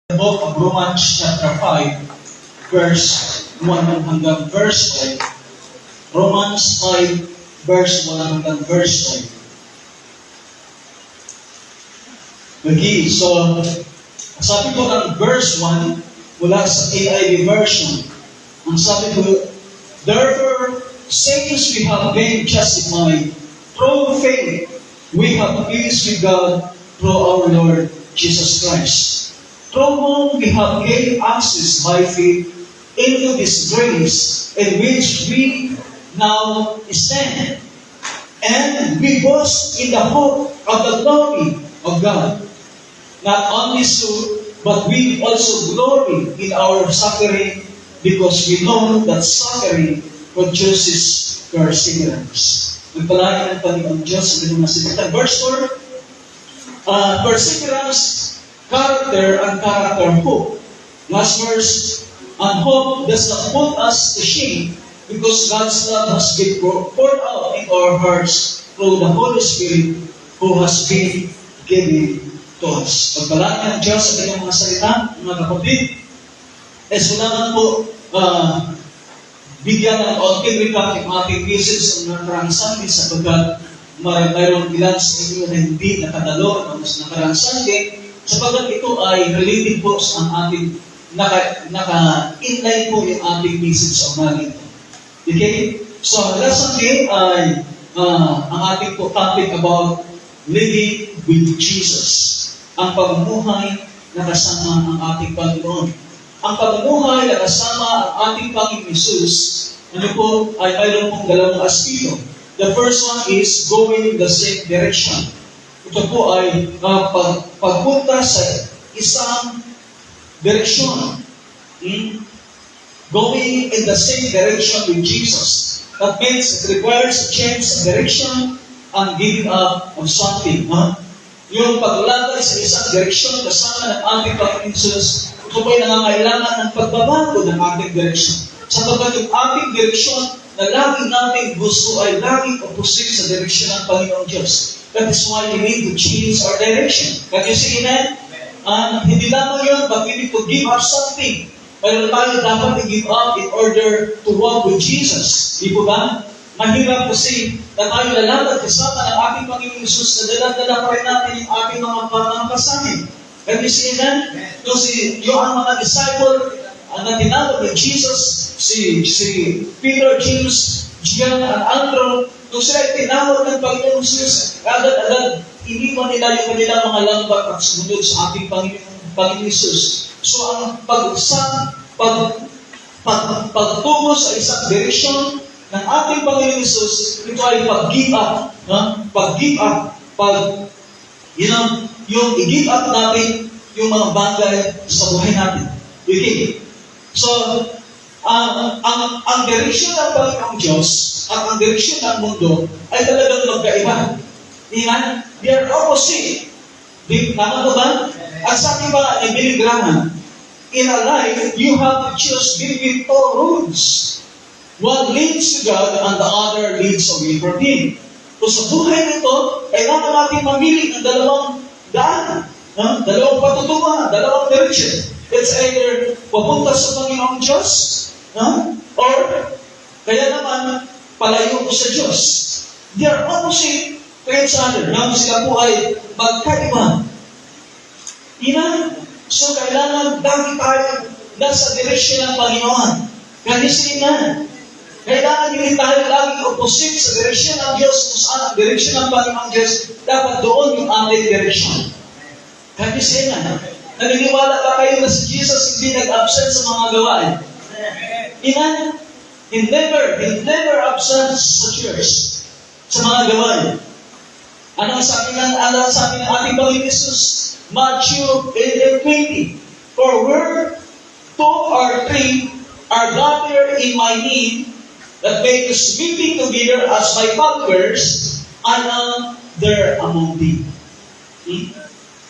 The book of Romans chapter 5, verse 1 hanggang verse 5. Romans 5, verse 1 hanggang verse 5. Okay, so sabi ko ng verse 1 mula sa AIV version. Ang sabi ko, therefore, since we have been justified through faith, we have peace with God through our Lord Jesus Christ, through whom we have gained access by faith into this grace in which we now stand. And we boast in the hope of the glory of God. Not only so, but we also glory in our suffering because we know that suffering produces perseverance. Nagpalain ng Panginoon Diyos sa ganung nasalita. Verse 4, perseverance, character, and character, hope. Last verse, and hope does not put us to shame because God's love has been poured out in our hearts through the Holy Spirit who has been given to us. Pagpalain ng Diyos sa kanyang mga salita, mga kapatid, kailangan po bigyan ng konting recap yung ating message ng nakarang Sunday sapagkat mayroon ilan sa inyo na hindi nakadalo ng mas nakarang Sunday sapagkat ito ay related po sa ating naka-inline po yung ating message sa umaga ito. Okay? So, last Sunday ay ang ating po topic about living with Jesus. Ang pamumuhay na kasama ang ating Panginoon. Ang pamumuhay na kasama ang ating Panginoon Jesus, ano po, ay mayroon pong dalawang aspeto. The first one is going in the same direction. Ito po ay pagpunta sa isang direksyon. Going in the same direction with Jesus. That means it requires a change of direction and giving up of something. Yung paglalakad sa isang direksyon kasama ng ating Panginoon Jesus, ito po ay nangangailangan ng pagbabago ng ating direksyon. Sapagkat yung ating direksyon na lagi nating gusto ay laging opposite sa direksyon ng Panginoon Diyos. That is why we need to change our direction. Can you see that? Hindi lamang yun, but we need to give up something. Pero tayo dapat i-give up in order to walk with Jesus. Di po ba? Mahirap kasi na tayo lalakad kasama ng ating Panginoon Jesus na dala-dala pa rin natin yung ating mga pasanin. Can you see that? Yung mga disciple na tinawag ni Jesus, si Peter, James, John, and Andrew, nung sila tinawag ng Panginoon Jesus, agad-agad iniwan nila yung kanilang mga lambat at sumunod sa ating Panginoon Jesus. So ang pagtungo sa isang direksyon ng ating Panginoon Jesus, ito ay pag-give up. Pag-give up. Yung i-give up natin yung mga bagay sa buhay natin. Okay. So, ang direksyon ng Panginoong Diyos at ang direksyon ng mundo ay talagang magkaiba. Iyan, they are opposite. Tama ba ba? At sabi ba ni Billy Graham, in a life, you have to choose between two roads. One leads to God and the other leads away from Him. So sa buhay nito, kailangan natin mamili ng dalawang daan. Dalawang patutungan, dalawang direction. It's either papunta sa Panginoong Diyos, or kaya naman, palayo ko sa Diyos. They are opposite to each other. Sila po ay magkaiba. So kailangan lagi tayo nasa direksyon ng Panginoon. Kasi kailangan hindi tayo laging opposite sa direksyon ng Diyos, kung saan ang direksyon ng Panginoong Diyos, dapat doon yung ating direksyon. Kasi naniniwala ba kayo na si Jesus hindi nag-absent sa mga gawain? He never absent sa church, sa mga gawain. Anong sabi ng ating Panginoon Jesus? Matthew 8:20. For where two or three are gathered in my name, that make us meeting together as my followers, I am there among thee.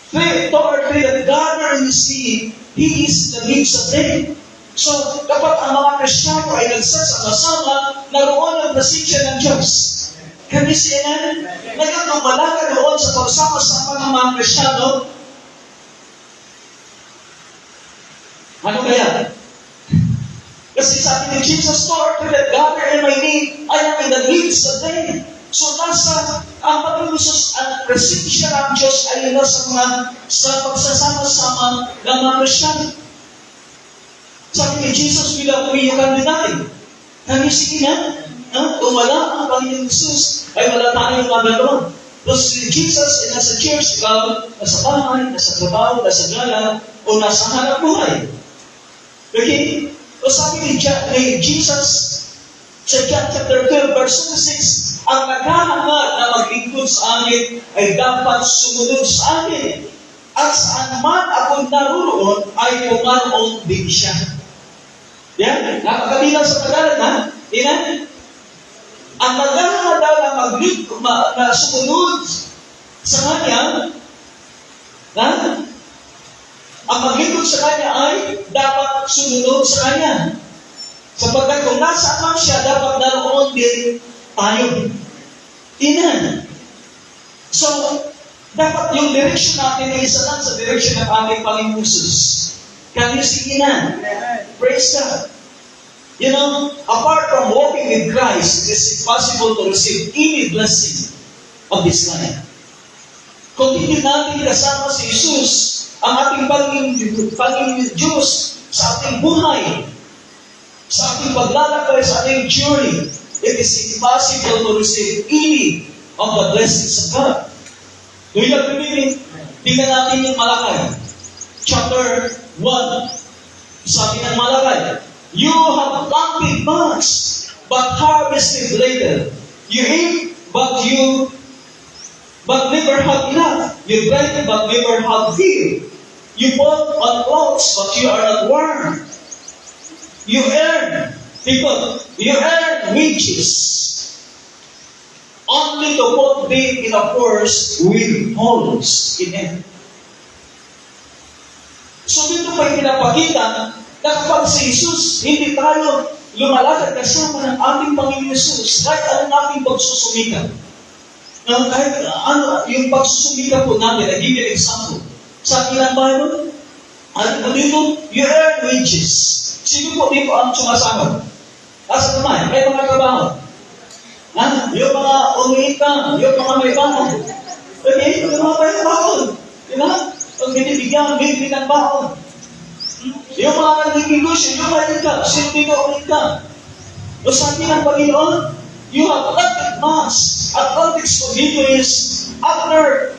Two or three that gather in His name, He is the midst of them. So, kapag ang mga Kristiyano ay nagsasama-sama, naroon ang presensya ng Diyos. Kasi siya nagkakamalaka doon sa pagsama-sama ng mga Kristiyano. Ano kaya? Kasi sabi ni Jesus, Lord, to that gather in my name, I am in the midst of them. So nasa, ang Panginoon Jesus, ang presensya ng Diyos ay nasa pagsasama-sama ng mga Kristiyan. Sabi ni Jesus, without me, you can deny. Kami sige na, kung wala ang Panginoon Jesus, ay wala tayong magagawa. Tapos si Jesus ay nasa church, ikaw, nasa bahay, nasa trabaho, nasa gala, o nasa hanap buhay. Okay? O sabi ni Jesus sa John chapter 12, verse 6, ang naghahangad na maglingkod sa akin ay dapat sumunod sa akin. At saan man ako naroon ay pumaroon din siya. Yan, napakabilang sa Tagalog, ha? Amen? Ang naghahangad na sumunod sa Kanya, ha? Ang maglingkod sa Kanya ay dapat sumunod sa Kanya. Sapagkat kung nasaan man siya, dapat naroon din tayo. Amen. So, dapat yung direction natin ay isa lang sa direction ng ating Panginoon Jesus. Can you see na? Praise God. You know, apart from walking with Christ, it is impossible to receive any blessing of this life. Kung hindi natin kasama si Jesus, ang ating Panginoon Diyos sa ating buhay, sa ating paglalakbay, sa ating journey, it is impossible to receive any of the blessings of God. Do you agree with me? Tingnan natin yung Malakay. Chapter 1. Sabi ng Malakay, you have planted much, but harvested later. You eat, but never have enough. You drank, but never have filled. You put on clothes, but you are not warm. You earn wages, only to put them in a purse with holes in it. So dito pa pinapakita na kapag si Jesus, hindi tayo lumalakad kasama ng ating Panginoon Jesus, kahit anong ating pagsusumikap. Kahit yung pagsusumikap po natin, I give you an example. Sa ating Bible, dito, you earn wages. Sino po dito ang sumasama? Asa naman, may mga trabaho. Yung mga umiikang, yung mga may baon. Okay, yung mga may baon. Diba? Pag binibigyan, bibili ng baon. Yung mga nag-negosyo, yung mga ikang, sino dito umiikang? O sabi ng Panginoon, you have planted much. At context ko dito is, after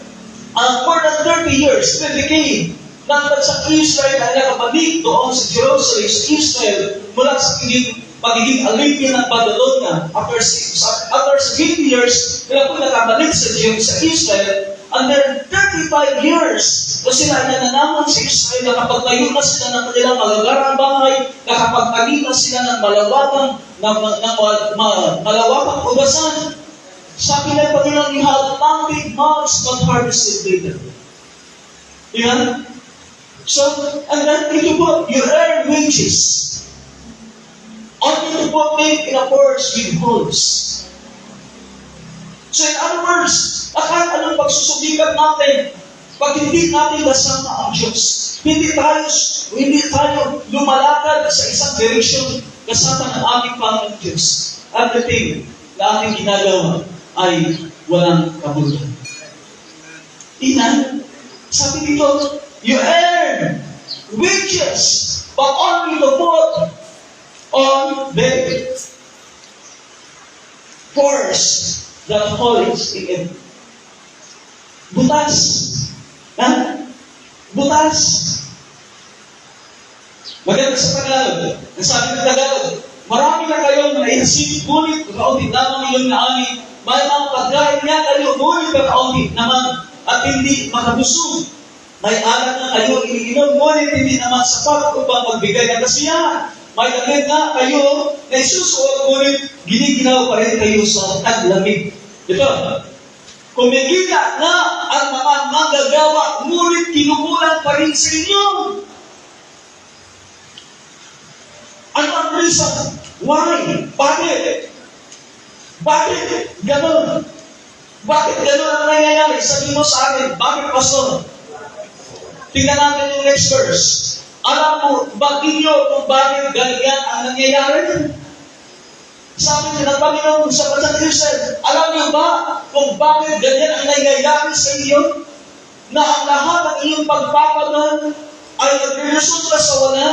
more than 30 years, the decade, nang sa Israel ay nakabalik doon sa Jerusalem, sa Israel, mula sa pagiging alipin ng Babylonia. After 50 years, nila po nakabalik sa Israel, and then 35 years, na sila ay nananaman sa Israel, nakapagtayo na sila ng kanilang magagarang bahay, nakapagtayo na sila ng malawakang ubasan. Sabi ng Panginoon, you have planted much, but harvested later. Diba? So, and then ito po, you earn wages. Only to put them in a purse with holes. So in other words, kahit anong pagsusubikan natin, pag hindi natin kasama ang Diyos, hindi tayo lumalakad sa isang direksyon kasama ng ating Panginoon Diyos. Everything na ating ginagawa ay walang kabuluhan. Ina, sabi dito, you earn wages, but only to put on the purse that holds in it. Butas. Butas. Maganda sa Tagalog. Nasabi ng Tagalog, marami na kayong naisip, ngunit kaunti lamang inyong naani. May mga pagkain niya kayo, ngunit kaunti naman at hindi makabusog. May alat na kayo iniinom, ngunit hindi naman sapat upang magbigay ng kasiyahan. May damit na kayo na isusuot, ngunit giniginaw pa rin kayo sa taglamig. Ito, kumikita na ang mga manggagawa, ngunit kinukulang pa rin sa inyo. Ano ang reason? Why? Bakit? Bakit ganon? Bakit ganon ang nangyayari? Sabi mo sa akin, bakit pastor? Tingnan natin yung next verse. alam mo ba ninyo kung bakit ganyan ang nangyayari? Sabi niya ng Panginoon sa bansa ng Israel, alam niyo ba kung bakit ganyan ang nangyayari sa inyo? Na ang lahat ng inyong pagpapagal ay nagresulta sa wala.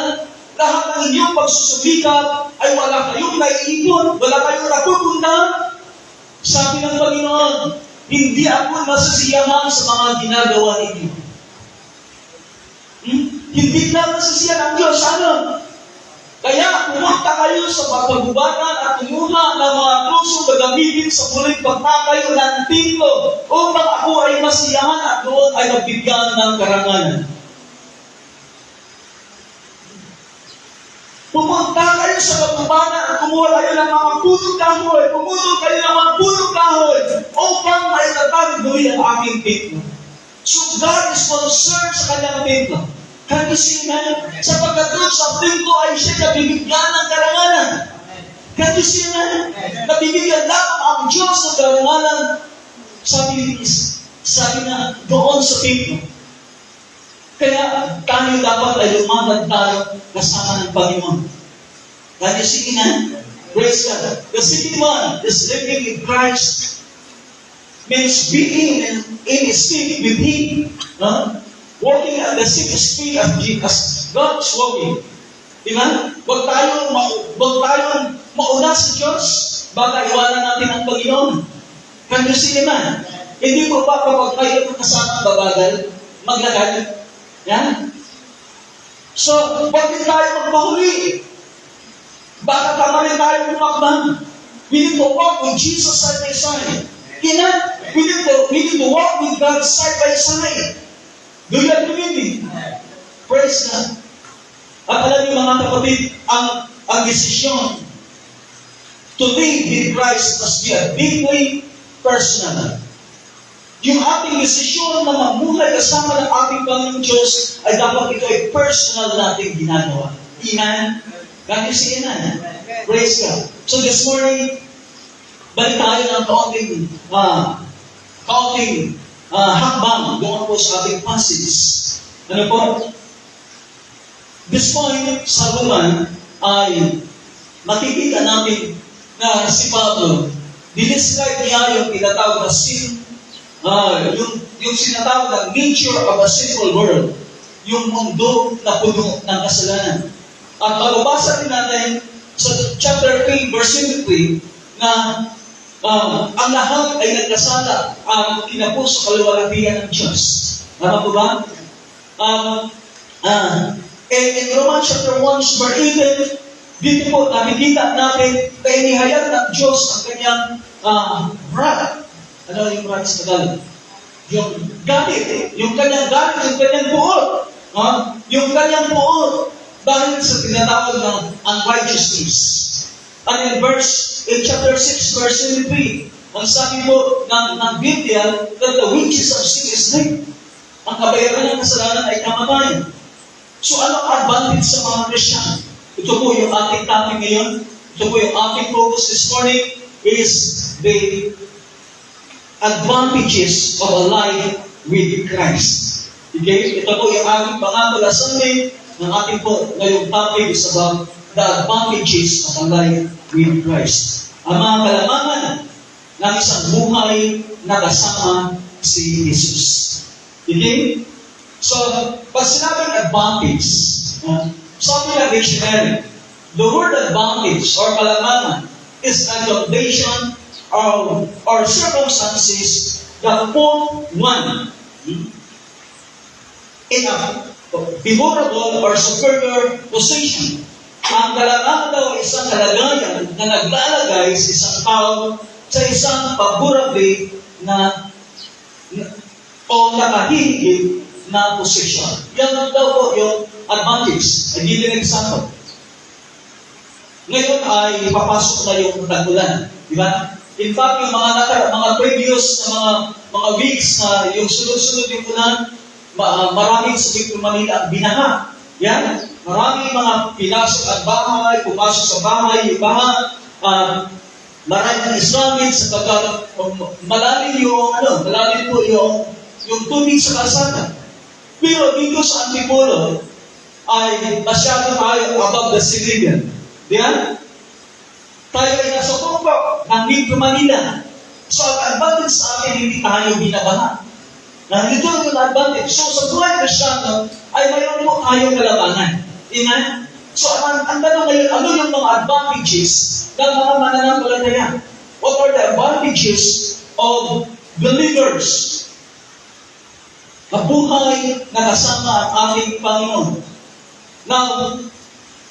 Lahat ng inyong pagsusumikap ay wala kayong naiipon, wala kayong napupunta. Sabi ng Panginoon, hindi ako nasisiyahan sa mga ginagawa ninyo. Hindi na nasisiyahan ang Diyos. Ano? Kaya pumunta kayo sa pagpagubatan at kumuha ng mga krusong gagamitin sa muling pagtatayo ng templo upang ako ay masiyahan at doon ay magbigyan ng karangalan. Pumunta kayo sa pagpagubatan at kumuha kayo ng mga punong kahoy. Pumunta kayo ng mga punong kahoy upang may tatagbuhin ang aking templo. So God is concerned sa kanyang templo. Can you see that? Sapagkat doon sa templo ay siya nabibigyan ng karangalan. Can you see that? Nabibigyan lamang ang Diyos ng karangalan. Sabi na doon sa templo. Kaya tayo dapat ay lumaban tayo kasama ng Panginoon. Can you see that? Praise God. The second one is living in Christ means being in sync with Him. Walking at the same speed as God's walking. Diba? Huwag tayong mauna sa Diyos, baka iwanan natin ang Panginoon. Can you see naman? Hindi po ba kapag kayo kasama babagal, maglakad? Yan? So, huwag din tayo magpahuli. Baka tama rin tayo pumakbang. We need to walk with Jesus side by side. We need to walk with God side by side. Do you agree with me? Praise God. At alam niyo mga kapatid, ang desisyon to live with Christ must be a deeply personal. Yung ating desisyon na mamuhay kasama ng ating Panginoon Diyos ay dapat ito ay personal nating ginagawa. Amen? Can you see amen? Praise God. So this morning, balik tayo ng kaunting hakbang doon po sa ating passage. Ano po? This point sa Roman ay makikita natin na si Pablo, dinescribe niya yung tinatawag na sin, yung sinatawag na nature of a sinful world, yung mundo na puno ng kasalanan. At mababasa din natin sa chapter 3, verse 23, na ang lahat ay nagkasala ang kinapos sa kaluwalhatian ng Diyos. Tama po ba? In Romans chapter 1, verse 18, dito po nakikita natin na inihayag ng Diyos ang kanyang wrath. Ano yung wrath sa Tagalog? Yung galit. Yung kanyang galit, yung kanyang puot. Yung kanyang puot dahil sa tinatawag ng unrighteousness. And in chapter 6, verse 23, ang sabi po ng Biblia that the wages of sin is death. Ang kabayaran ng kasalanan ay kamatayan. So ano ang advantage sa mga Christian? Ito po yung ating topic ngayon. Ito po yung ating focus this morning is the advantages of a life with Christ. Okay? Ito po yung ating pangatula Sunday ng ating po ngayong topic is about the advantages of a life with Christ. Ang mga kalamangan ng isang buhay na kasama si Jesus. Okay? So, pag sinabing advantage, sabi ng dictionary, the word advantage or kalamangan is a condition or circumstances that put one in a favorable or superior position. Ang kalamangan daw ay isang kalagayan na naglalagay sa isang tao sa isang favorable na o nakahigit na posisyon. Yan daw po yung advantage. I give you an example. Ngayon ay papasok na yung tag-ulan. Di ba? In fact, yung mga previous na mga weeks na yung sunod-sunod yung ulan, maraming sa Victor Manila ang binaha. Yan. Maraming mga pinasok at bahay, pumasok sa bahay, yung baha, maraming Islamic sapagkat malalim po yung tubig sa kalsada. Pero dito sa Antipolo, ay masyado tayo above the civilian. Di ba? Tayo ay nasa tuktok ng Metro Manila. So, ang advantage sa atin, hindi tayo binabaha. Nandito yung advantage. So, sa buhay Kristyano, ay mayroon po tayong kalabanan. Amen? So, ang tanong ngayon, ano yung mga advantages ng mga mananampalataya? What are the advantages of believers? Mabuhay na kasama ang ating Panginoon. Now,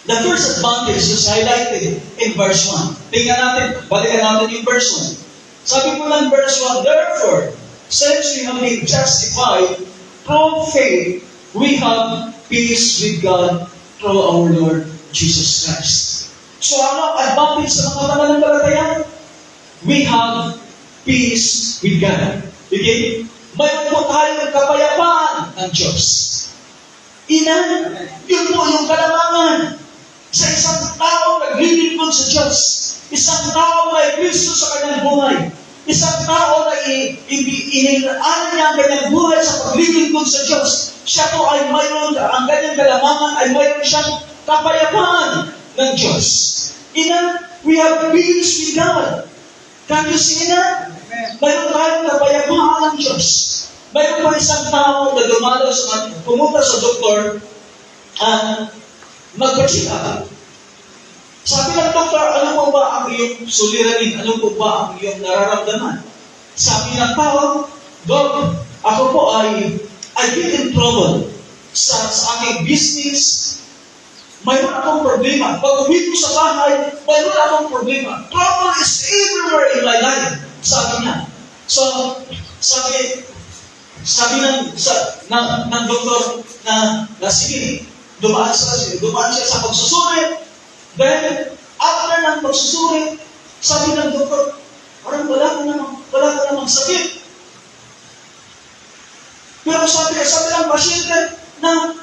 the first advantage is highlighted in verse 1. Tingnan natin, balikan natin yung verse 1. Sabi po ng verse 1, therefore, since we have been justified through faith, we have peace with God through our Lord Jesus Christ. So ano ang advantage sa mga mananampalataya? We have peace with God. Okay? Mayroon po tayong kapayapaan ng Diyos. Ina, yun po yung kalamangan sa isang tao naglilingkod sa Diyos. Isang tao may Kristo sa kanyang buhay. Isang tao na inilaan niya ang kanyang buhay sa paglilingkod sa Diyos. Siya po ay mayroon, ang kanyang kalamangan ay mayroon siyang kapayapaan ng Diyos. Ina, we have peace with God. Can you see that? Mayroon tayong kapayapaan ng Diyos. Mayroon pa isang tao na dumalo pumunta sa doktor magpa-check up. Sabi ng doktor, ano po ba ang iyong suliranin? Ano po ba ang iyong nararamdaman? Sabi ng tao, Doc, ako po ay I've been in trouble sa aking business. Mayroon akong problema. Pag uwi ko sa bahay, mayroon akong problema. Trouble is everywhere in my life. Sabi niya. So, sabi ng doktor na sige, dumaan siya sa pagsusuri. Then, after ng pagsusuri, sabi ng doktor, parang wala ka namang sakit. Pero sabi ng pasyente na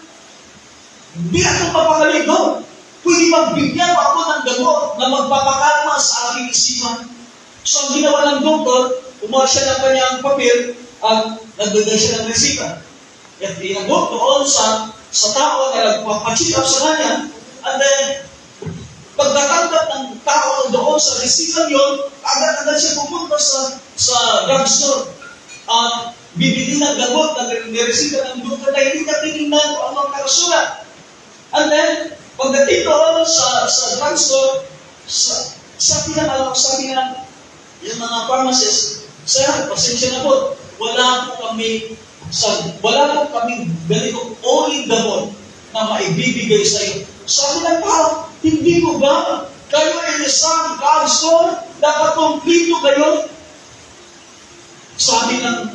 hindi ako mapakaligo. Pwede magbigyan ako ng gamot na magpapakalma sa aking isipan. So, ang ginawa ng doktor, umuha siya ng kanyang papel at nagdagdag siya ng resita. At inabot doon sa tao na nagpapacheck up sa kanya. And then, pagkatanggap ng tao doon sa resita yun, agad-agad siya pupunta sa drugstore. At bibili ng gamot na niresita ng doktor na hindi na tinignan kung anong nakasulat. And then, pagdating doon sa drugstore, sabi ng yung mga pharmacist, sir, pasensya na po, wala po kami ganitong only gamot na maibibigay sa iyo. Sabi ng tao, hindi ko ba? Kayo ay isang drugstore, dapat kumplito kayo. Sabi ng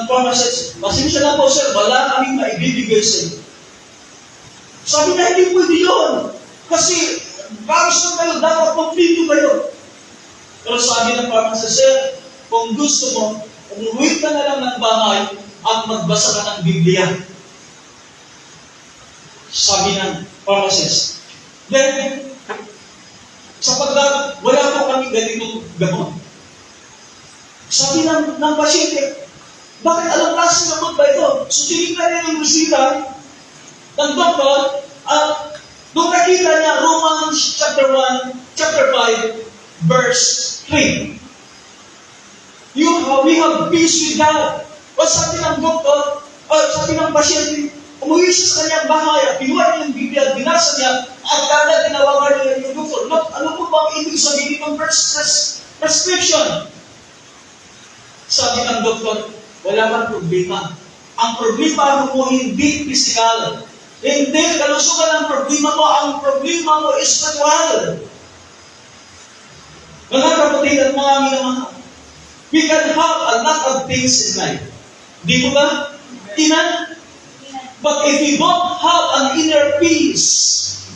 pharmacist, pasensya na po sir, wala kaming maibibigay sa iyo. Sabi na, hindi pwede yun. Kasi, drugstore kayo, dapat kumplito kayo. Pero sabi ng pharmacist, sir, kung gusto mo, umuwi ka na lang ng bahay at magbasa ka ng Biblia. Sabi ng pharmacist. Then, sapagkat wala po kami ganitong gamot. Sabi ng pasyente, bakit alam klase gamot ba ito? So, tinignan niya yung resita ng doktor at nung nakita niya Romans chapter 5, verse 3. We have peace with God. O sabi ng doktor, sabi ng pasyente, umuwi siya sa kanyang bahay at pinuha niya yung Biblia at binasa niya at kada tinawagan niya yung doktor. Ano po ba ang ibig sabihin ng prescription? Sabi ng doktor, wala man problema. Ang problema mo hindi physical. Hindi kalusugan ang problema mo. Ang problema mo is spiritual. Mga kapatid at mga minamahal, we can have a lot of things in life. Di mo ba? Ina? But if we don't have an inner peace,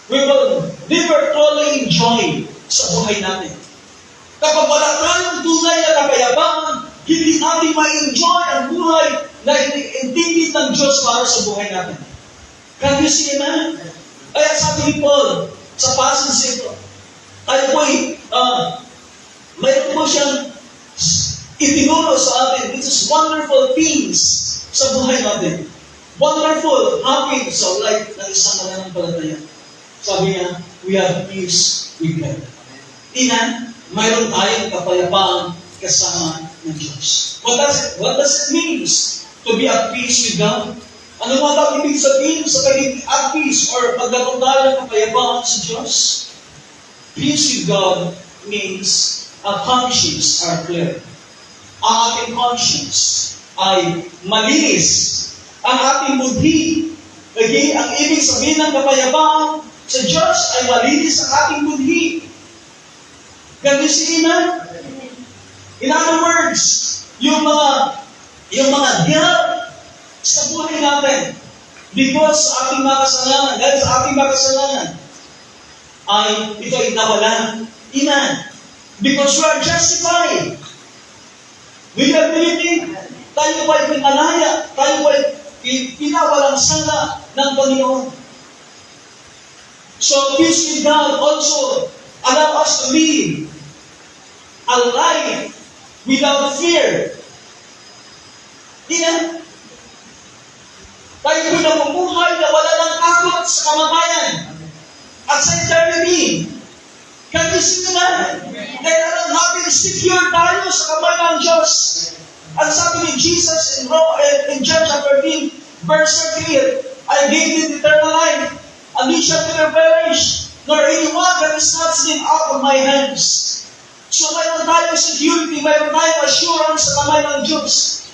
we will never truly enjoy sa buhay natin. Kapag wala tayong tunay na kapayapaan, hindi natin ma-enjoy ang buhay na intended ng Diyos para sa buhay natin. Can you see na? Kaya sabi ni Paul sa passage ito, tayo po'y mayroon po siyang itinuro sa atin, which is wonderful things sa buhay natin. wonderful, happy sa life ng isang mananampalataya. Sabi niya, we have peace with God. Ina, mayroon tayong kapayapaan kasama ng Diyos. What does it mean to be at peace with God? Ano nga daw ibig sabihin sa pagiging at peace or pagkaroon tayo ng kapayapaan sa Diyos? Peace with God means our conscience are clear. Ang ating conscience ay malinis. Ang ating budhi. Okay? Ang ibig sabihin ng kapayapaan sa Diyos ay malinis ang ating budhi. Ganun si Ina. In other words, yung mga guilt sa buhay natin because sa ating mga kasalanan, dahil sa ating mga kasalanan, ay ito ay nawalan. Ina. Because we are justified. We are believing. Tayo ba'y pinalaya? Tayo ba'y pinawalang sala ng Panginoon? So, peace with God also allow us to live a life without fear. Ina, tayo po namumuhay na wala ng takot sa kamatayan at sa eternity. Kasi na, dahil alam natin, secure tayo sa kamay ng Diyos. Ang sabi ni Jesus in John chapter 13, verse 38, I gave you eternal life, and you shall never perish, nor anyone that is not sin out of my hands. So mayroon tayong security, mayroon tayong assurance sa kamay ng Diyos.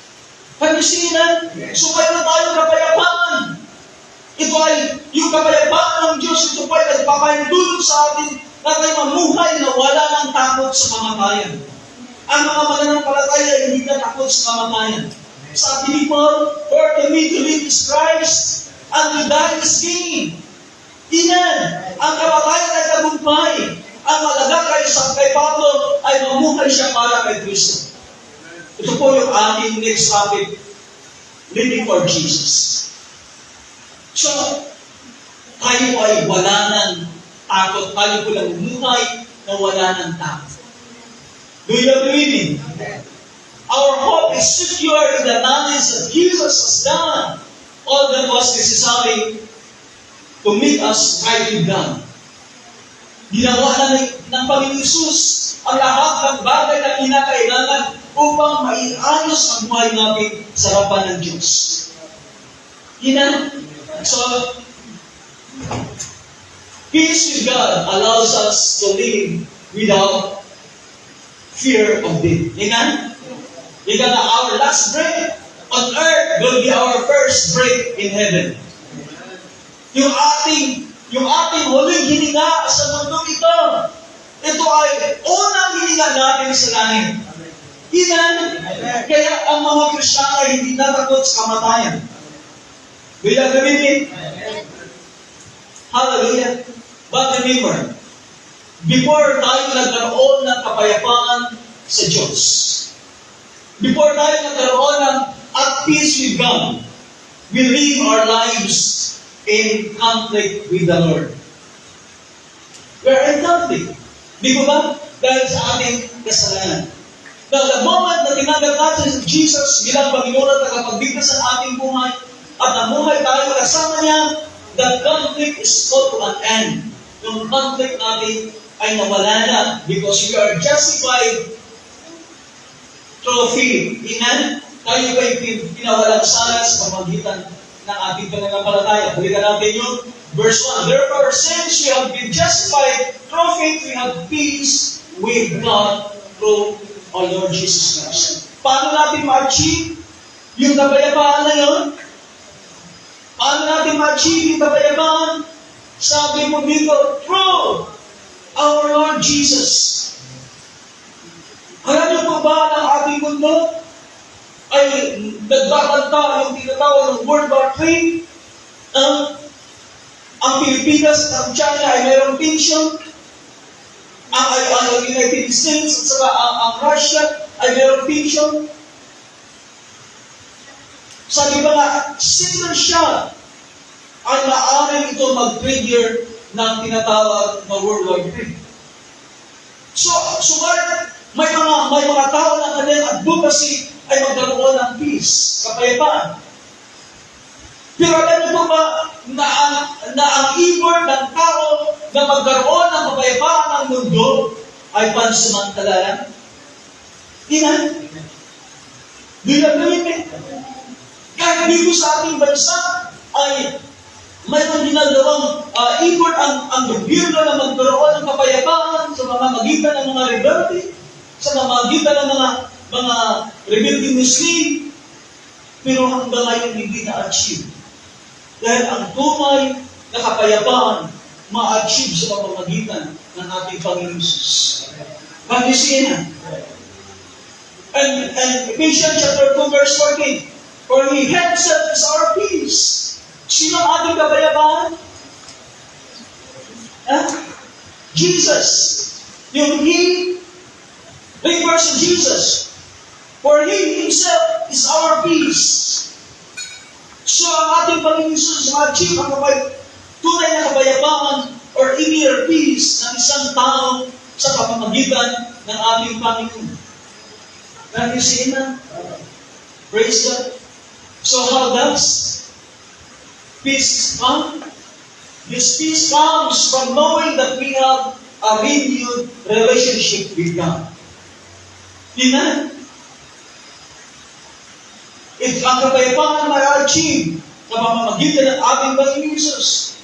Pag-isinan, so mayroon tayong kapayapaan. Ito ay yung kapayapaan ng Diyos, ito po ay nagpapahintulong sa atin na tayo mamuhay na wala ng takot sa kamatayan. Ang mga mananampalataya ay hindi na takot sa kamatayan. Sabi ni Paul, for to me to live is Christ, and to die is gain. Inan, ang kamatayan ay tagumpay. Ang malagay kay Pablo ay mamuhay siya para kay Kristo. Ito po yung ating next topic, living for Jesus. So, tayo ay wala ng takot. Tayo po lang umuhay na wala ng takot. Do you agree with me? Our hope is secure in the knowledge that Jesus has done all that was necessary to make us right with God. Ginawa na ng Panginoon Isus ang lahat ng bagay na kinakailangan upang maiayos ang buhay natin sa harapan ng Diyos. So, peace with God allows us to live without fear of death. Amen? Ika na, our last breath on earth will be our first breath in heaven. Yung ating huling hininga sa mundo ito ay unang hininga natin sa langit. Amen? Kaya ang mga Kristiyano ay hindi natakot sa kamatayan. Do you agree with me? Hallelujah. But remember, before tayo nagkaroon ng kapayapaan sa Diyos, before tayo nagkaroon ng at peace with God, we live our lives in conflict with the Lord. We are in conflict. Di ba ba? Dahil sa ating kasalanan. Now, the moment na tinanggap natin sa Jesus bilang Panginoon at tagapagligtas sa ating buhay, at namuhay tayo kasama niya, that conflict is put to an end. Yung conflict natin ay nawala na because we are justified through faith. Amen? Tayo ba'y pinawalang sala sa pamagitan ng ating pananampalataya? Balikan natin yung verse 1. Therefore, since we have been justified through faith, we have peace with God through our Lord Jesus Christ. Paano natin ma-achieve yung kapayapaan na yun? Paano natin ma-achieve yung kapayapaan? Sabi mo dito, through our Lord Jesus. Alam niyo po ba ng ating mundo ay nagbabanta yung tinatawag ng World War III? Ang Pilipinas at China ay mayroong tension. Ang United States at saka ang Russia ay mayroong tension. Sabi ba nga, single shot ay maaaring ito mag-trigger ng tinatawag na World War III. So may mga tao na kanilang advocacy ay magkaroon ng peace, kapayapaan. Pero alam niyo po ba na ang effort ng tao na magkaroon ng kapayapaan ng mundo ay pansamantala lang? Amen? Do you agree with me? Kahit dito sa ating bansa ay mayroong ginagawang effort ang gobyerno na magkaroon ng kapayapaan sa mamamagitan ng mga rebelde, sa mamamagitan ng mga rebelde Muslim, pero hanggang ngayon hindi na-achieve. Dahil ang tunay na kapayapaan ma-achieve sa pamamagitan ng ating Panginoon Jesus. Can you see na? And Ephesians chapter 2 verse 14, for He himself is our peace. Sino ang ating kapayapaan? Jesus. Yung He refers to Jesus. For He Himself is our peace. So, ang ating Panginoon Jesus ma-achieve ang tunay na kapayapaan or inner peace ng isang tao sa pamamagitan ng ating Panginoon. Can you see na? Praise God. So, how does peace come? This peace comes from knowing that we have a renewed relationship with God. Amen? If ang kapayapaan may achieve na pamamagitan ng ating Panginoon Jesus.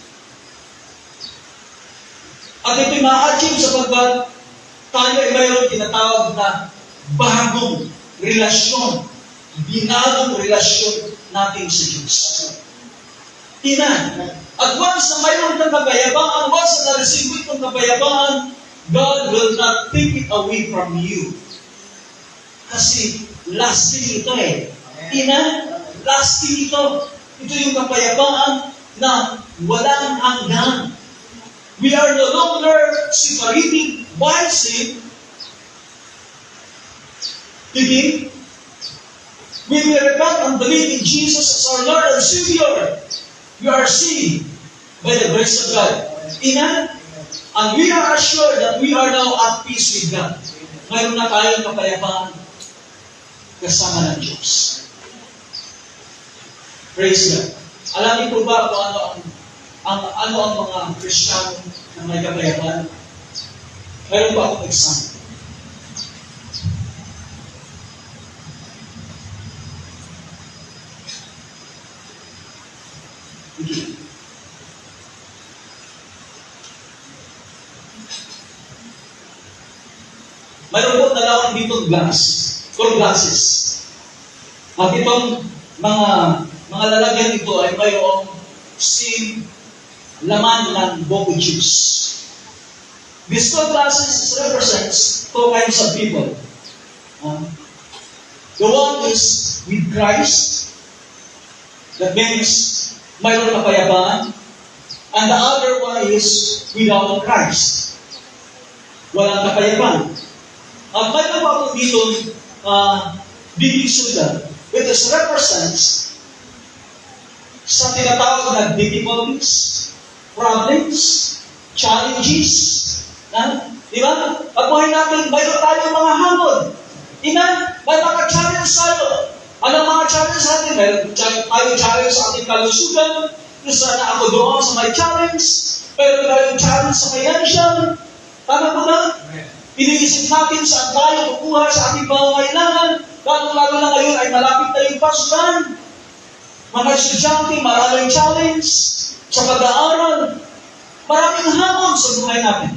At ito'y ma-achieve sapagkat tayo ay mayroong tinatawag na bagong relasyon, binagong relasyon natin sa Diyos. Amen. At once na mayroon kang kapayapaan, once na na-receive mo itong kapayapaan, God will not take it away from you. Kasi lasting ito eh. Amen? Lasting ito. Ito yung kapayapaan na walang hanggan. We are no longer separated by sin. When we repent and believe in Jesus as our Lord and Savior, we are saved by the grace of God. Amen? And we are assured that we are now at peace with God. Mayroon na tayong kapayapaan kasama ng Diyos. Praise God. Alam niyo po ba kung ano ang mga Kristiyano na may kapayapaan? Mayroon ba akong example? Okay. Mayroon po dalawang ditong glass, or glasses. At itong mga lalagyan ito ay mayroong laman ng boko juice. These two glasses represents two kinds of people. The one is with Christ. That means mayroong kapayapaan. And the other one is without Christ. Walang kapayapaan. At mayroon pa ako dito bibigsudan, which represents sa tinatawag na difficulties, problems, challenges. Di ba? Pag buhay natin, mayroon tayong mga hamon. May mga challenge tayo. Anong mga challenge natin? Mayroon tayo challenge sa ating kalusugan. Isa na ako doon sa may challenge. Mayroon tayong challenge sa financial. Tama ba ba? Iniisip natin saan tayo kukuha sa ating pangangailangan. Lalo na ngayon ay malapit na yung Pasukan. Mga estudyante, maraming challenge sa pag-aaral. Maraming hamon sa buhay natin.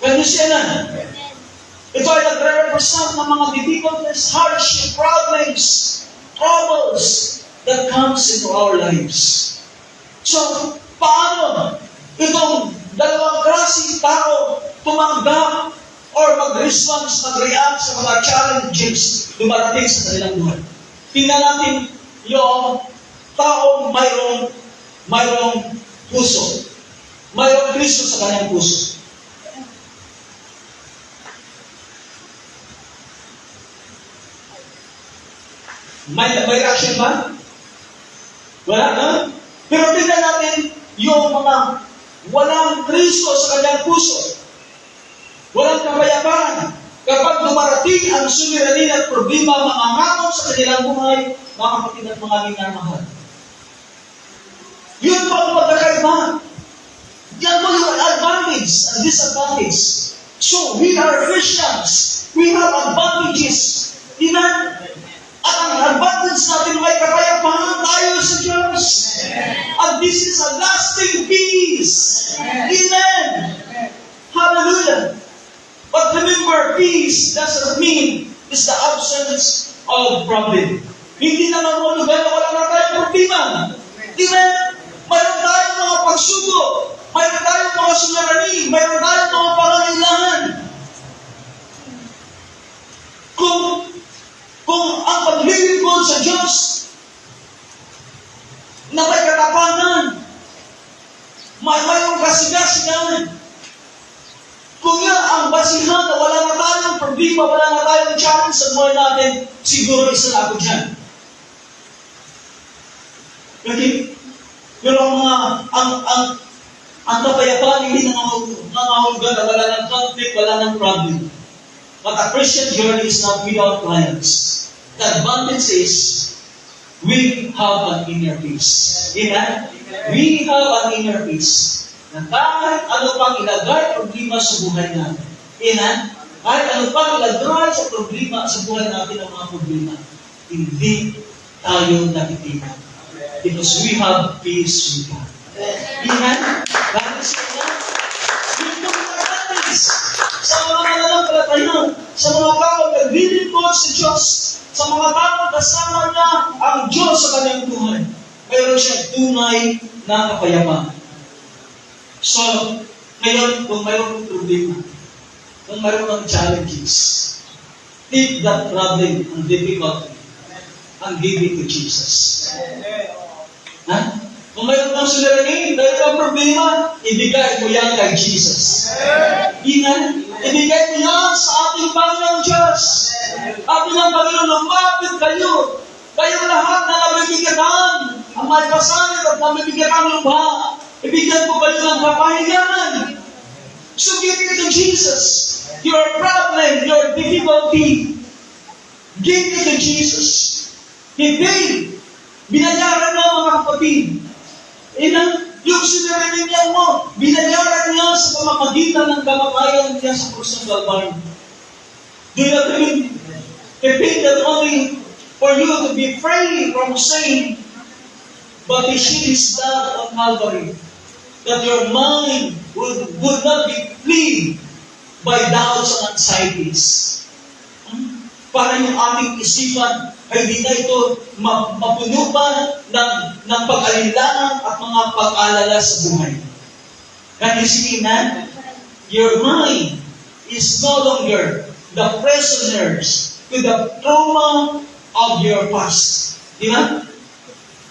Can you see na? Ito ay nagre-represent ng mga difficulties, hardship, problems, troubles that comes into our lives. So, paano itong dalawang klaseng tao tumanggap or mag-response, mag-react sa mga challenges dumarating sa kanilang buhay? Tingnan natin yung taong mayroong puso. Mayroong Kristo sa kanyang puso. May reaction ba? Wala na? Pero tingnan natin yung mga walang Kristo sa kanyang puso. Walang kapayapaan. Kapag dumarating ang suliranin at problema, mga hamon sa kanilang buhay, mga kapatid at mga minamahal. Yun po ang pagkakaiba. Yan po yung advantage and disadvantage. So, we are Christians. We have advantages. Amen? At ang advantage natin may kapayapaan tayo sa Diyos. And this is a lasting peace. Amen? Hallelujah. But remember, peace doesn't mean it's the absence of problem. Hindi naman mo lugar na wala na tayong problema. Amen? Mayroon tayong mga pagsubok. Mayroon tayong mga suliranin. Mayroon tayong mga pangangailangan. Kung ang paglilingkod sa Diyos na may katapangan, mayroong kasiga-sigaan. Kung yan ang basihan na wala na tayong problema, wala na tayong challenge sa buhay natin, siguro isa na ako dyan. Okay? Pero ang kapayapaan hindi nangahulugan na wala ng conflict, wala ng problem. But a Christian journey is not without trials. The advantage is we have an inner peace. Amen? We have an inner peace. Na kahit ano pang ilagay problema sa buhay natin. Amen? Kahit ano pang ilagay sa problema sa buhay natin ang mga problema, hindi tayo natitinag. Because we have peace with God. Amen? Dahil sa kanya, yun po ang advantage sa mga mananampalataya, sa mga tao naglilingkod sa Diyos, sa mga tao kasama niya ang Diyos sa kanyang buhay. Mayroon siyang tunay na kapayapaan. So, ngayon, kung mayroon problema, kung mayroon ng challenges, take that problem and difficulty and give it to Jesus. Ha? Kung mayroon ng suliranin, mayroon ng problema, ibigay mo yan kay Jesus. Amen? Ibigay mo yan sa ating Panginoong Diyos. Ating ang Panginoon, lumapit kayo. Kayo lahat na nabibigatan, ang may pasanit at nabibigatan lubha. Ibigyan ko kayo ng kapahingahan. So give it to Jesus. Your problem, your difficulty, give it to Jesus. Hindi. Binayaran na mga kapatid. Yung sinarinig niya mo, binayaran niya sa pamamagitan ng kamatayan niya sa krus ng Calvary. Do you agree? He paid that only for you to be free from sin, but He shed His blood on Calvary, that your mind would not be plagued by doubts and anxieties. Para yung ating isipan ay hindi na ito mapuno pa ng pag-alilangan at mga pag-alala sa buhay. Can you see, man? Your mind is no longer the prisoners to the trauma of your past. Di ba?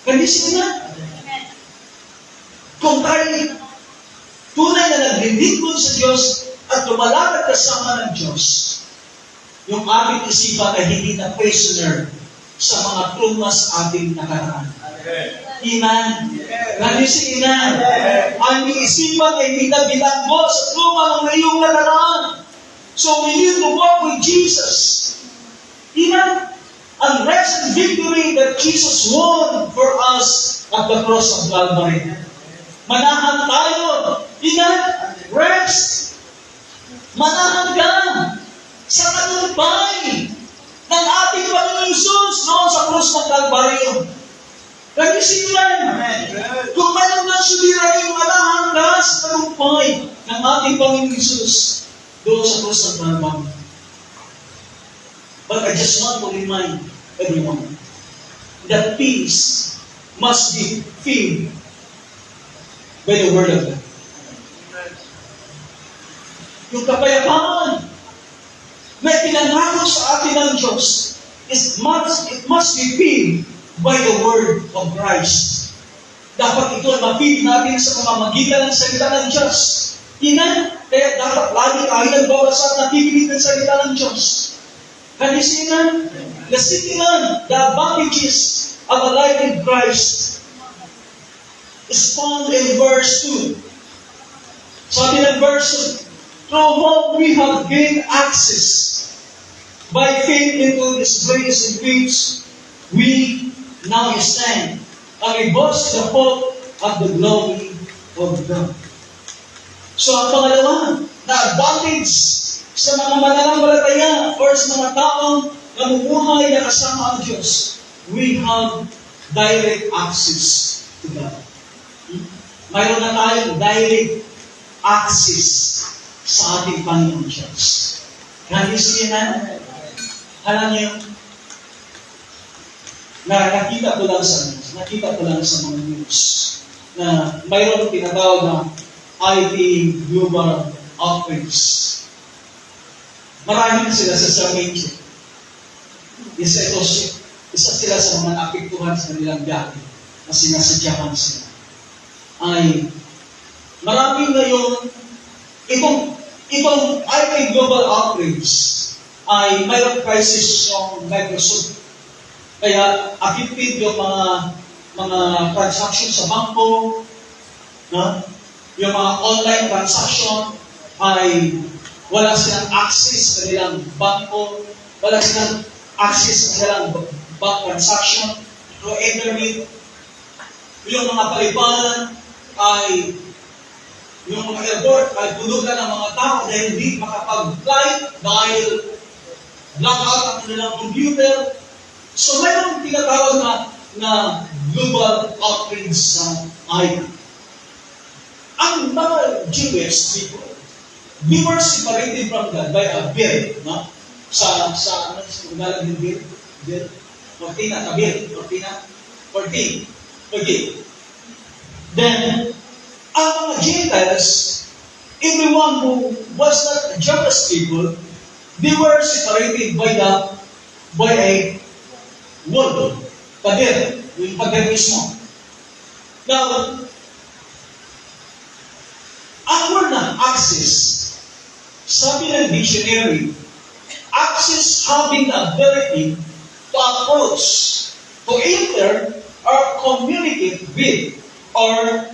Can you see that? Kung tayo tunay na naglilingkod sa Diyos at lumalakad kasama ng Diyos, yung ating isipan ay hindi na prisoner sa mga trauma sa ating nakaraan. Amen? Nalisi na. Ang isipan ay hindi na bilanggo sa trauma ng iyong nakaraan. So we need to walk with Jesus. Amen? And rest and victory that Jesus won for us at the cross of Calvary. Manahan tayo. Amen? Rest. Manahan ka sa tagumpay ng ating Panginoon Jesus noon sa krus ng Kalbaryo. Kagisilan, kung mayroon ng suliranin, manahan ka sa tagumpay ng ating Panginoon Jesus doon sa krus ng Kalbaryo. But I just want to remind everyone that peace must be filled by the Word of God. Yung kapayapaan may pinangako sa atin ng Diyos, it must be filled by the Word of Christ. Dapat ito ay mapili natin sa pamamagitan ng salita ng Diyos. Amen? Kaya dapat lagi tayo nagbabasa at nakikinig ng salita ng Diyos. Kanisinan, nasikinan, the advantages of a life in Christ is found in verse 2. Sabi ng verse 2, through whom we have gained access by faith into His grace in which we now stand. And we boast the hope of the glory of God. So ang pangalawa, na advantage sa mga mananampalataya or sa mga taong namumuhay na kasama ang Diyos, we have direct access to God. Mayroon na tayong direct access sa ating Panginoon Diyos. Nandis niya na, alam niyo, nakita ko lang sa mga news na mayroon tinatawag na IT Global Outreach. Marami na sila sa Sarmiento. Isa sila sa mga apektuhan sa kanilang biyahe na sinasadyakan sila. Ay, marami na itong IT Global Outreach ay mayroong crisis yung Microsoft. Kaya, affected yung mga transaction sa bangko, no? Yung mga online transaction ay wala silang access sa kanilang bangko, wala silang access sa kanilang bank transaction through internet. Yung mga paliparan ay yung mga airport ay pulutan ng mga tao dahil hindi makapag-flight dahil blackout ang kanilang computer. So mayroong tinatawag na global outreach sa IT. Ang mga Jewish people, we were separated from God by a veil, no? Sa ugalan ng veil? Cortina. Okay. Then, ang mga Gentiles, everyone who was not Jewish people, they were separated by a wall, pader, yung pader mismo. Now, ang word na access, sabi ng dictionary, access having the ability to approach, to enter, or communicate with, or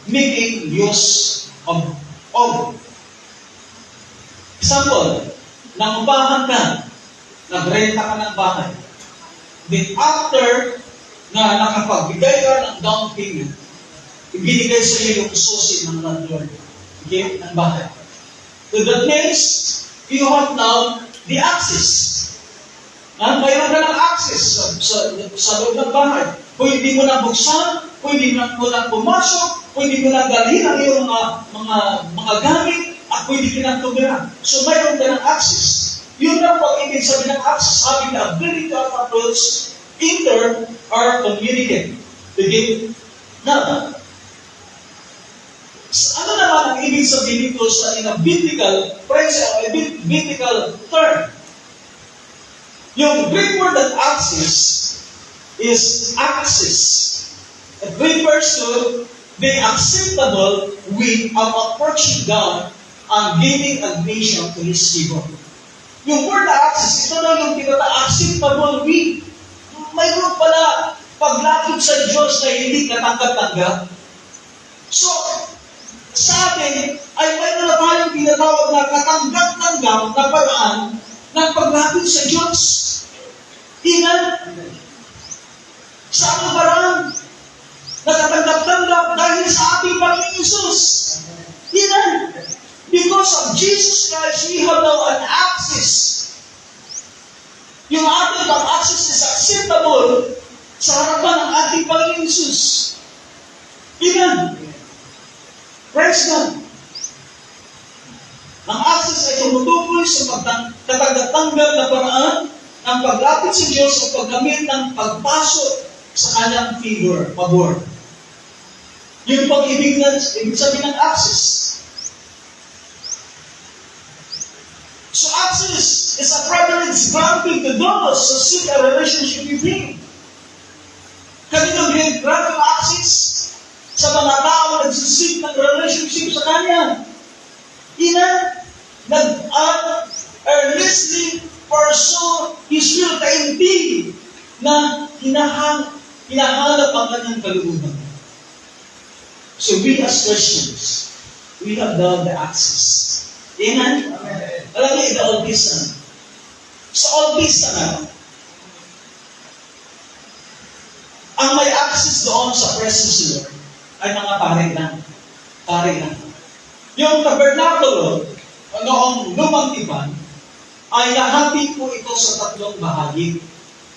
making use of. Example, nangupahan ka, nagrenta ka ng bahay. Then after na nakapagbigay ka ng down payment, ibinigay sa iyo yung susi ng landlord. Okay? Ng bahay. So that means, you have now the access. Mayroon ka ng access sa loob ng bahay. Pwede mo na buksan, pwede mo na pumasok, pwede mo na dalhin ang iyong mga gamit, at pwede ka na tumira. So mayroon ka ng access. Yun ang pag-ibig sabi ng access, having the ability to approach, enter, or communicate. Okay? Now, ano naman ang ibig sabihin nito sa in a biblical phrase o a biblical term? Yung Greek word that access is access. It refers to the acceptable way of approaching God and giving admission to His people. Yung word na access, ito na yung acceptable way. Mayroon pala paglapit sa Diyos na hindi katanggap-tanggap. So, sa atin, ay mayroon na tayong tinatawag na katanggap-tanggap na paraan ng paglapit sa Diyos. Ingat, sa anong paraan? Nakatanggap-tanggap dahil sa ating Panginoon Isus. Ingat, because of Jesus Christ, we have now an access. Yung ating pag-access is acceptable sa harapan ng ating Panginoon Isus. Ingat, praise God. Ang access ay tumutukoy sa katanggap-tanggap na paraan ng paglapit sa Diyos o paggamit ng pagpasok sa kanyang pabor. Yun pang ibig sabihin ng access. So access is a privilege granted to those who seek a relationship with Him. Kanino grant access? Sa mga tao na nagsisik ng relationship sa Kanya. Earnestly pursue His will kaintig na hinahanap ang kanyang kalooban. So we as Christians, we have now the access. Amen? Alam niyo, the Old Testament. Sa Old Testament, ang may access doon doon sa presence ni Lord ay mga pare lang. Pare lang. Yung tabernakulo, noong lumang tipan, ay nahati po ito sa tatlong bahagi.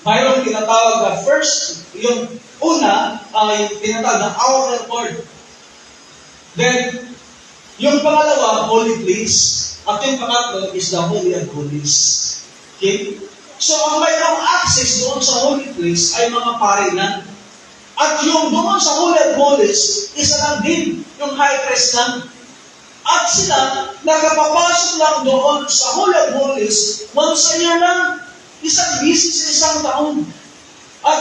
Mayroong tinatawag na first, yung una ay tinatawag na outer court. Then, yung pangalawa, holy place. At yung pangatlo is the Holy of Holies. Okay? So, ang mayroong access doon sa holy place ay mga pare lang. At yung doon sa Holy of Holies, isa lang din, yung high priest lang. At sila, nakapapasok lang doon sa Holy of Holies, once a year lang, isang bisis sa isang taon. At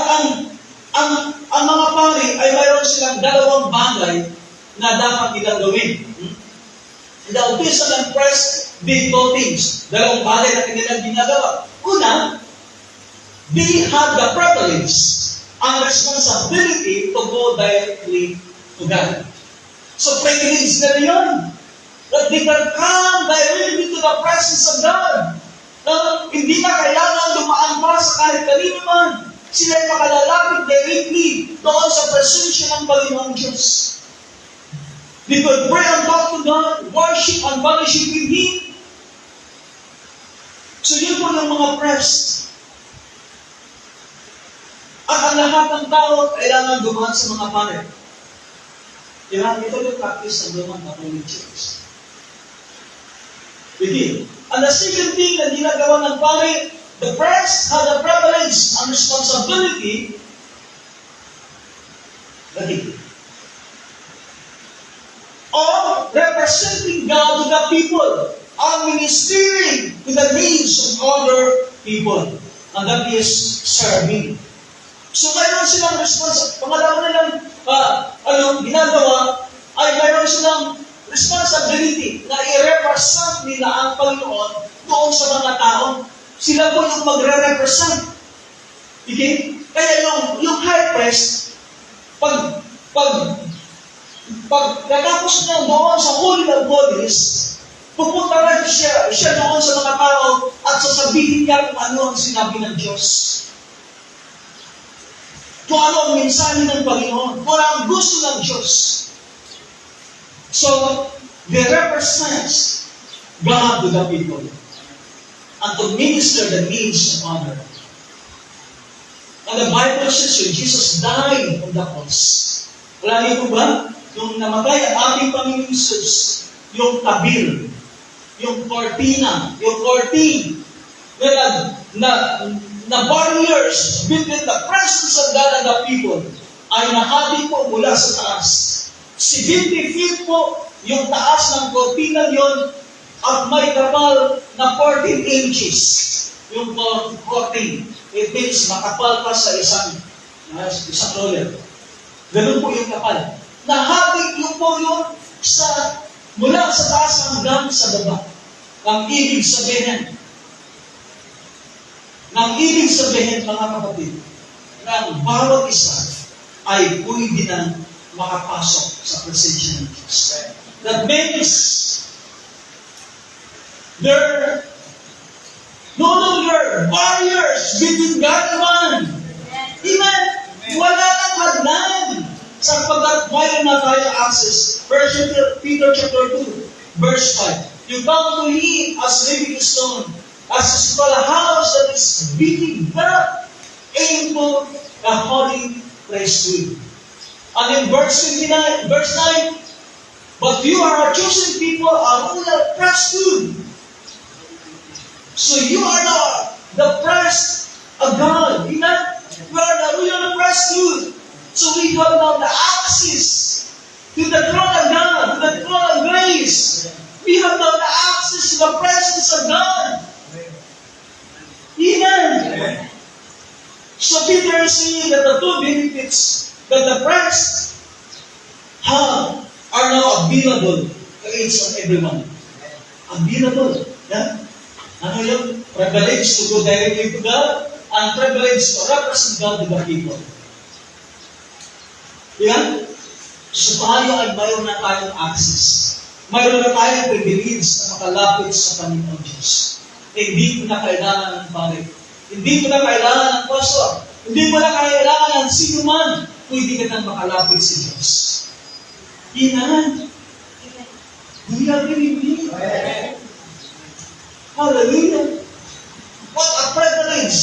ang mga pari ay mayroon silang dalawang bagay na dapat nilang gawin. The official and priest did two things. Dalawang bagay na kanilang ginagawa. Una, they had the privilege and responsibility to go directly to God. So privilege nila yun. That they can come directly to the presence of God. Hindi na kailangan dumaan pa sa kahit kanino man. Sila ay makalalapit directly doon sa presensya ng Panginoong Diyos. They could pray and talk to God, worship and fellowship with Him. So yun po ng mga priests. At ang lahat ng tao kailangan dumaan sa mga pare. Ito yung practice ng lumang Catholic Church. Begin. And the second thing na ginagawa ng pare, the priest had the privilege and responsibility of representing God to the people and ministering to the needs of other people. And that is serving. So mayroon silang responsibility. Pangalawa nilang ginagawa ay mayroon silang responsibility na i-represent nila ang Panginoon doon sa mga tao. Sila po yung magre-represent. Okay? Kaya yung high priest, pag natapos niya doon sa Holy of Holies, pupunta rin siya doon sa mga tao at sasabihin niya kung ano ang sinabi ng Diyos. Kung ano ang mensahe ng Panginoon, kung ano ang gusto ng Diyos. So, they represent God to the people and to minister the needs of honor. And the Bible says when Jesus died on the cross, wala niyo po ba? Yung namatay ang ating Panginoon Jesus, yung tabil, yung cortina, yung curtain, na barriers between the presence of God and the people, ay nahati po mula sa taas. 70 feet po yung taas ng cortina yon at may kapal na 14 inches yung curtain. It means makapal pa sa isang roller. Ganun po yung kapal. Nahati yung po yun mula sa taas hanggang sa baba. Ang ibig sabihin, mga kapatid, ng bawat isa ay pwede na makapasok sa presensya ng Diyos. That means there no longer barriers between God and man. Amen. Wala nang hadlan sapagkat mayroon na tayo access. 1 Peter chapter 2, verse 5. You come to Him as living stone, as a small house that is being built into the holy priesthood. And in verse 9, but you are a chosen people, a royal priesthood. So you are the priest of God. Amen? We are the royal priesthood. So we have now the access to the throne of God, to the throne of grace. We have now the access to the presence of God. Amen? So Peter is saying that the two benefits that the priests have are now available to each and everyone. Available. Yeah? Ano yung privilege to go directly to God and privilege to represent God to the people. Yan? So tayo ay mayroon na tayong access. Mayroon na tayong privilege na makalapit sa Panginoon Diyos. Hindi ko na kailangan ng pare. Hindi ko na kailangan ng pastor. Hindi ko na kailangan ng sino man. pwede ka nang makalapit sa Diyos. Inan. Do you agree with me? Hallelujah. What a privilege.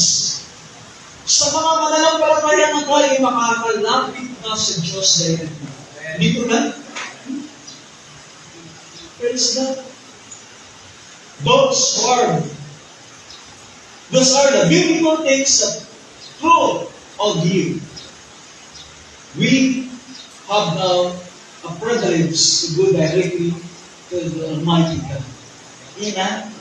Sa mga mananampalataya na tayo ay makakalapit na sa Diyos dahil dito na. Praise God. Those are the beautiful things that true of you. We have now a privilege to go directly to the Almighty God. Amen.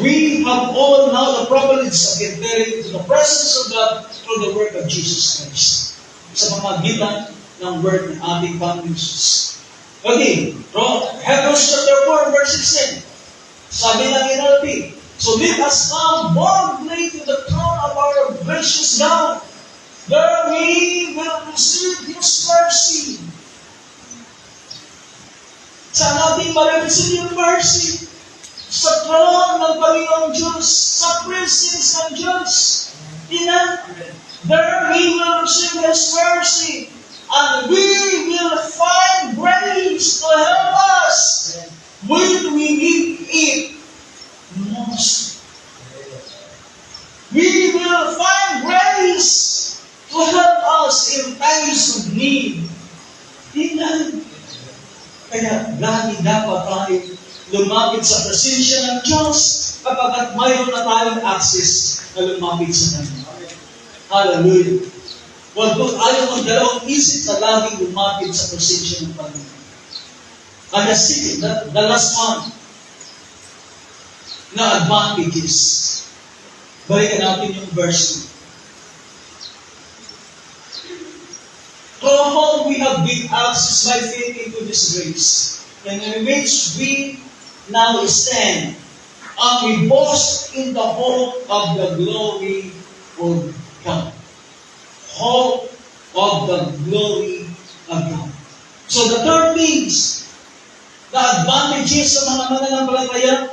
We have all now the privilege of entering to the presence of God through the work of Jesus Christ. Sa pamagitan ng word ng ating Panginoon Jesus. Okay, Hebrews chapter 4, verse 16. Sabi ng NLT, so let us come boldly to the throne of our gracious God. There we will receive His mercy. Saan natin ma-receive yung mercy? Sa throne ng Panginoong Diyos, sa presence ng Diyos. There we will receive His mercy. And we will find grace to help us when we need it most. We will find grace to help us in times of need. Kaya lagi dapat tayo lumapit sa presensya ng Diyos kapag mayroon na tayong access na lumapit sa Kanya. Hallelujah. Huwag po ayaw ng dalawang isip na laging lumapit sa presensya ng Panginoon. And the last one na advantages. Balikan natin yung verse 2. Through whom we have been access by faith into this grace, in which we now stand, and we boast in the hope of the glory of God. Hope of the glory of God. So the third things, the advantages sa mga mananampalataya,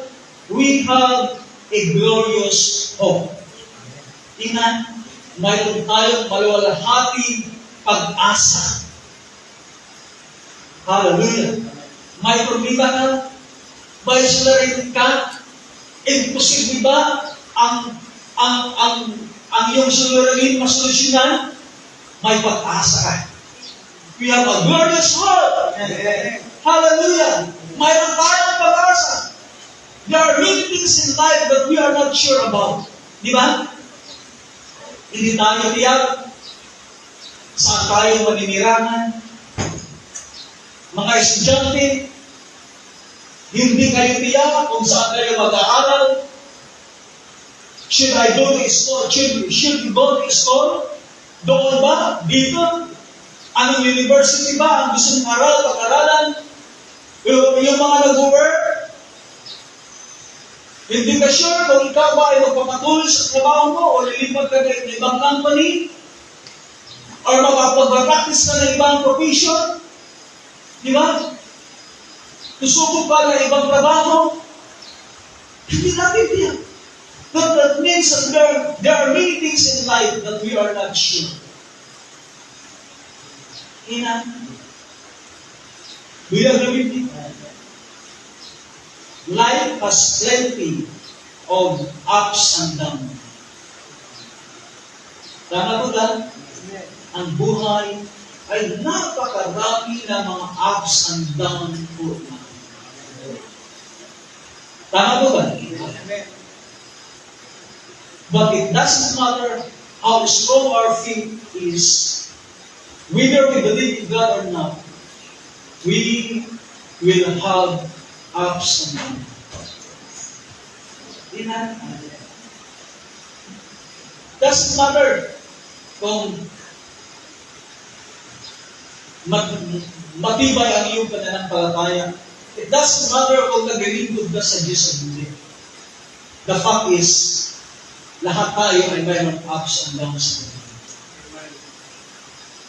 we have a glorious hope. Tingnan, mayroon tayong maluwalhati pag-asa. Hallelujah. May problema ka? May suliratin ka? Imposible ba ang iyong suliratin masolusyonan? May pag-asa ka. We have a glorious hope. Hallelujah. Mayroon tayong pag-asa. There are many things in life that we are not sure about. Di ba? Hindi tayo tiyak. Saan tayo maninirangan? Mga estudyante, hindi kayo tiyak kung saan kayo mag-aaral. Should I go to school? Should we go to school? Doon ba? Dito? Anong university ba ang gusto mong pag-aralan? Yung mga nag-work? Hindi ka sure kung ikaw ba ay magpapatuloy sa trabaho mo o lilipat ka ng ibang company? Or magpapag-practice ka ng ibang profession? Di ba? Tusubok ka ng ibang trabaho? Hindi natin yan. But that means that there are many things in life that we are not sure. Ina? Do you agree with me? Life has plenty of ups and downs. Tama po ba? Ang buhay ay napakarami na mga ups and downs po. Tama po ba? But it doesn't matter how strong our faith is, whether we believe in God or not, we will have ups and downs. Doesn't matter kung matibay ang iyong pananampalataya. It doesn't matter kung naglilingkod ka sa Diyos o hindi. The fact is, lahat tayo ay mayroong ups and downs.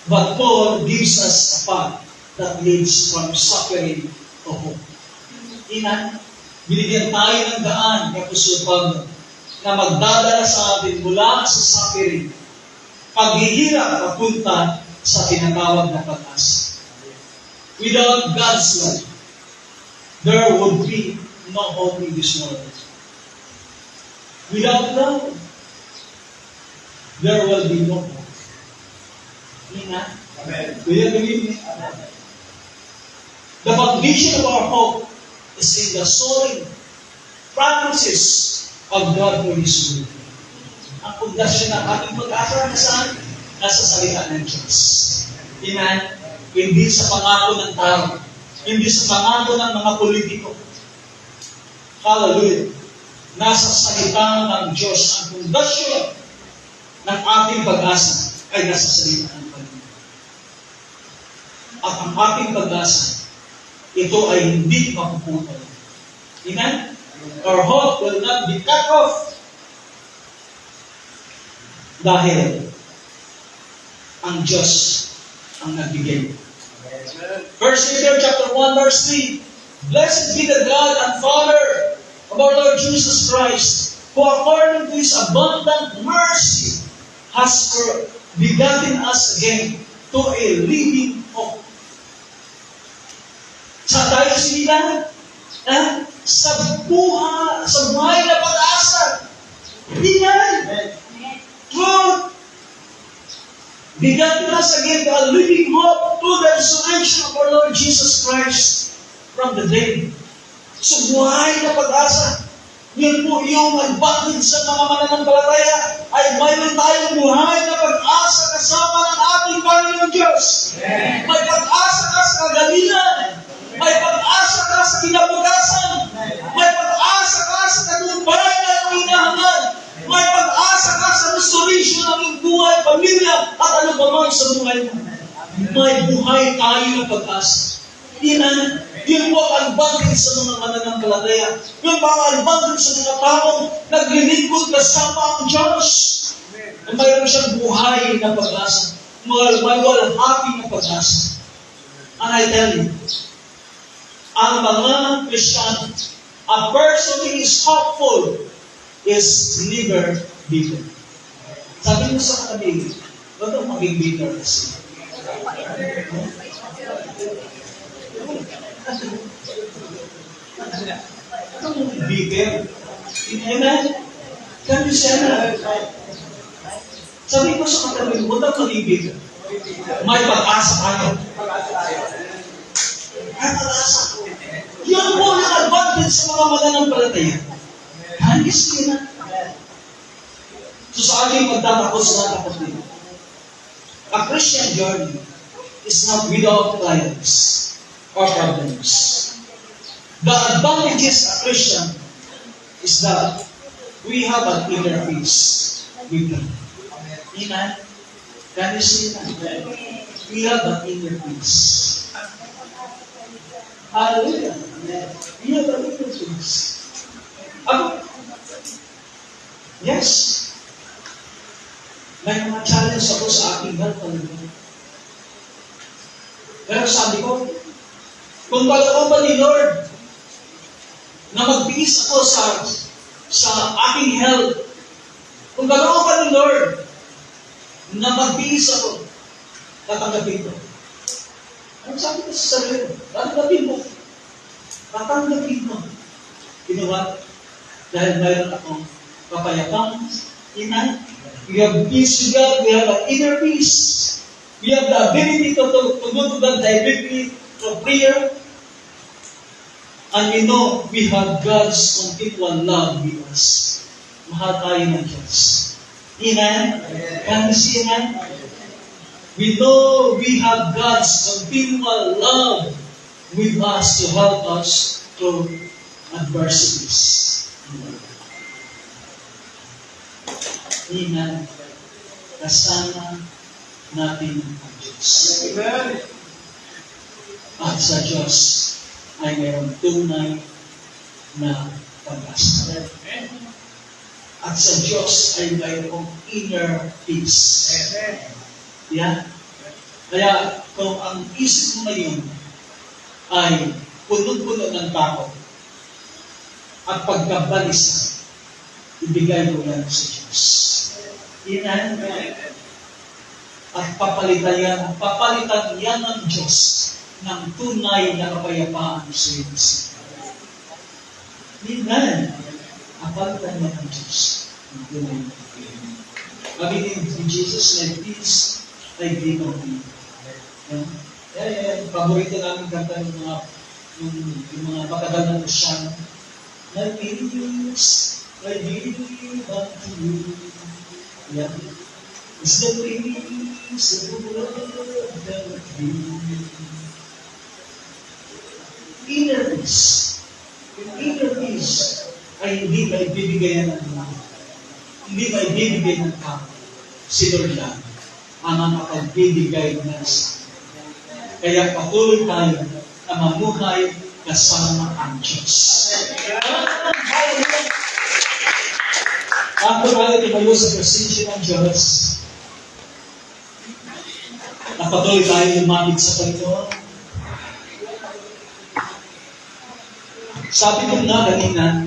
But Paul gives us a path that leads from suffering to hope. Binigyan tayo ng daan, Apostol Pablo, na magdadala sa atin mula sa suffering paghihirap papunta sa tinatawag na pag-asa. Without God's love, there would be no hope in this world. Without love, there will be no hope. Amen. Do you believe me? Amen. The foundation of our hope is in the soaring promises of God for His word. Ang pundasyon ng ating pag-asa nasaan? Nasa salita ng Diyos. Amen? Hindi sa pangako ng tao. Hindi sa pangako ng mga politiko. Hallelujah. Nasa salita ng Diyos. Ang pundasyon ng ating pag-asa ay nasa salita ng Panginoon. At ang ating pag-asa, ito ay hindi mapuputol. Amen? Our hope will not be cut off. Dahil ang Diyos ang nagbigay. 1 Peter chapter 1 verse 3. Blessed be the God and Father of our Lord Jesus Christ, who according to His abundant mercy has begotten us again to a living hope. Sa tayo sila, sa buhay na pag-asa. Amen. Truth. Begotten us again to a living hope through the resurrection of our Lord Jesus Christ from the dead. So buhay na pag-asa. Yun po yung nagbatid sa mga mananampalataya ay mayroon tayong buhay na pag-asa kasama ng ating Panginoon Diyos. May pag-asa ka sa kagalingan. May pag-asa ka sa kinabukasan. May pag-asa ka sa tagumpay na hinahangad. May pag-asa ka sa restoration ng iyong buhay, pamilya, at ano pa man sa buhay mo. May buhay tayo ng pag-asa. Yun po ang bangkit sa mga mananampalataya. Yun po ang bangkit sa mga taong naglilingkod kasama ang Diyos. Na mayroon siyang buhay na pag-asa. May walhati na pag-asa. And I tell you, ang mga Christian, a person who is hopeful is never bitter. Sabi mo sa katabi, huwag kang maging bitter kasi. Bitter? Amen? Can you say that? Sabi mo sa katabi, huwag kang maging bitter. May pag-asa tayo. May pag-asa. Yan po ang advantage sa mga mananampalataya. Hangis nila. So sa aking magtatapos sa kapatid, a Christian journey is not without trials or problems. The advantages of Christian is that we have an inner peace with God. Amen? Can you see that? We have an inner peace. Hallelujah. We have an inner peace. Yes. May mga challenge ako sa aking health. Pero sabi ko, kung paloob ba ni Lord na magbiis ako sa aking health, kung paloob ba ni Lord na magbiis ako, tatanggapin ko. Ano sabi ko sa sarili ko? Tatanggapin mo. Tatanggapin mo. You know what? Dahil mayroon akong kapayapang, Amen? We have peace with God. We have an inner peace. We have the ability to go to God directly through prayer. And we know we have God's continual love with us. Mahal tayo ng Diyos. Amen? Can you see, amen? We know we have God's continual love with us to help us through adversities. Amen. Kasama natin ang Diyos. Amen. At sa Diyos ay mayroong tunay na pag-asa. At sa Diyos ay mayroong inner peace. Yan. Kaya kung ang isip mo ngayon ay puno-puno ng takot at pagkabalisa, ibigay mo yan sa Diyos. Amen. at papalitan yan ng Diyos ng tunay na kapayapaan sa iyo. Amen. Papalitan yan ng Diyos ng tunay na kapayapaan. Sabi ni Jesus, my peace I give unto you. Paborito namin kanta ng mga matagal na Kristyano. My peace I give unto you. Yan. Is the peace of the Lord that you. Inner peace. Yung inner peace ay hindi maibibigay ng tao. Hindi maibibigay ng tao. Si Lord lang ang makapagbibigay ng sa. Kaya patuloy tayo na mamuhay kasama ang Diyos. Ako tayo tumayo sa presensya ng Diyos. Napatuloy tayo lumapit sa Panginoon. Sabi ko na kanina,